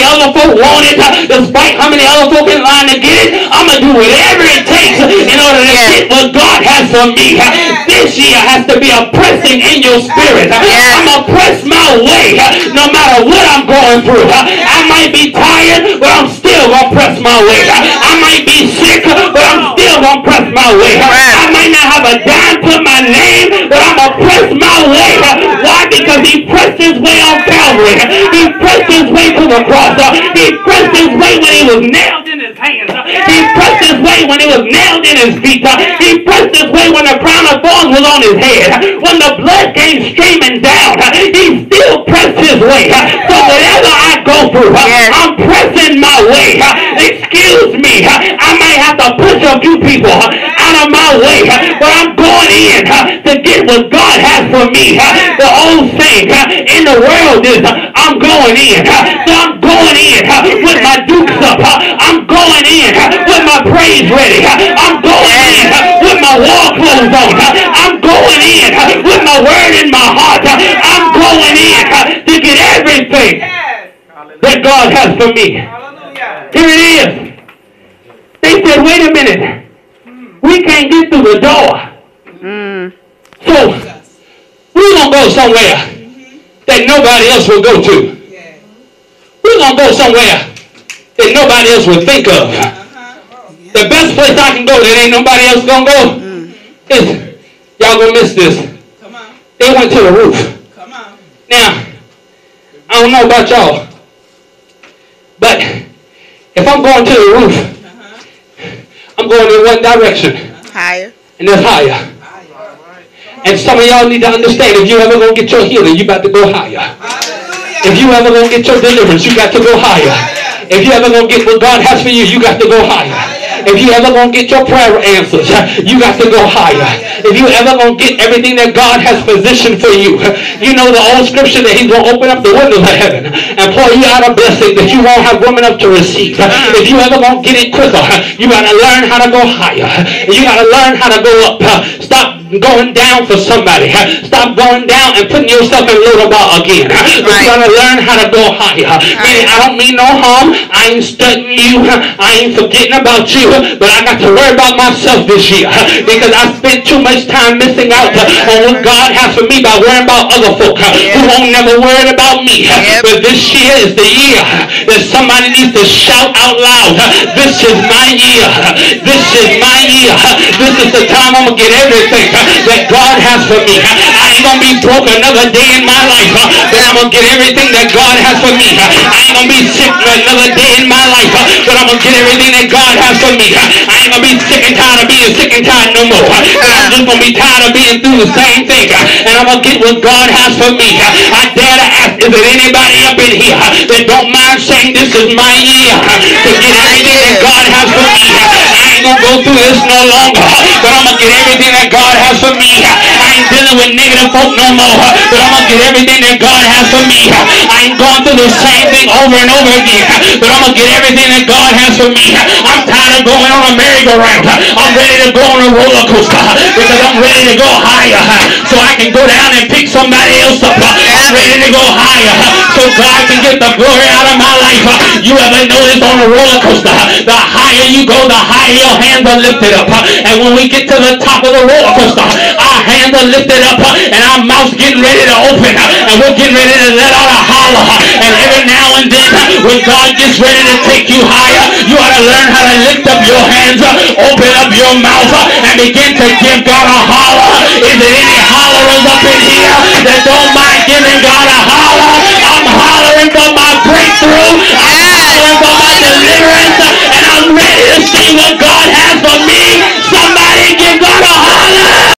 other folk want it, despite how many other folk in line to get it, I'm going to do whatever it takes in order to get what God has for me. This year has to be a pressing in your spirit. I'm going to press my way no matter what I'm going through. I might be tired, but I'm still going to press my way. I might be sick, but I'm still going to press my way. I might not have a dime to my name, but I'm going to press my way. Why? Because he pressed his way on Calvary. He pressed his way to the cross. He pressed his way when he was nailed in his hands. He pressed his way when he was nailed in his feet. He pressed his way when the crown of thorns was on his head. When the blood came streaming down, he still pressed his way. So whatever I go through, I'm pressing my way. Excuse me, I might have to push a few people out of my way, but I'm going in to get what God has for me. The old saying in the world is, I'm going in. So I'm going in with my dukes up. I'm going in with my praise ready. I'm going in with my war clothes on. I'm going in with my word in my heart. I'm going in to get everything that God has for me. Here it is. They said, wait a minute. We can't get through the door. So we're going to go somewhere that nobody else will go to. We're going to go somewhere that nobody else would think of. The best place I can go that ain't nobody else going to go is, y'all going to miss this. They went to the roof. Now, I don't know about y'all, but if I'm going to the roof, I'm going in one direction. Higher. And that's higher. And some of y'all need to understand, if you ever going to get your healing, you got to go higher. If you ever going to get your deliverance, you got to go higher. If you ever going to get what God has for you, you got to go higher. If you ever going to get your prayer answers, you got to go higher. If you ever going to get everything that God has positioned for you, you know the old scripture that he's going to open up the windows of heaven and pour you out a blessing that you won't have room enough to receive. If you ever going to get it quicker, you got to learn how to go higher. You got to learn how to go up. Stop going down for somebody. Stop going down and putting yourself in little bar again. You got to learn how to go higher. Meaning, I don't mean no harm. I ain't studying you. I ain't forgetting about you. But I got to worry about myself this year because I spent too much time missing out on what God has for me by worrying about other folk who won't never worry about me. But this year is the year that somebody needs to shout out loud, this is my year. This is my year. This is the time I'm going to get everything that God has for me. I ain't going to be broke another day in my life, but I'm going to get everything that God has for me. I ain't going to be sick another day in my life, but I'm going to get everything that God has for me. I ain't going to be sick and tired of being sick and tired no more. I'm just going to be tired of being through the same thing, and I'm going to get what God has for me. I dare to ask, is there anybody up in here that don't mind saying this is my year to get everything that God has for me? I ain't going to go through this no longer, but I'm going to get everything that God has for me. I ain't dealing with negative folk no more, but I'm going to get everything that God has for me. I ain't going through the same thing over and over again, but I'm going to get everything that God has for me. I'm tired of going on a merry-go-round. I'm ready to go on a roller coaster because I'm ready to go higher so I can go down and pick somebody else up. I'm ready to go higher so God can get the glory out of my life. You ever notice on a roller coaster, the higher you go, the higher your hands are lifted up. And when we get to the top of the roller coaster, our hands are lifted up and our mouth's getting ready to open and we're getting ready to let out a holler. And every now and then when God gets ready to take you higher, you ought to learn how to lift up your hands, open up your mouth, and begin to give God a holler. Is there any hollerers up in here that don't mind giving God a holler? I'm hollering for my breakthrough. I'm hollering for my deliverance. And I'm ready to see what God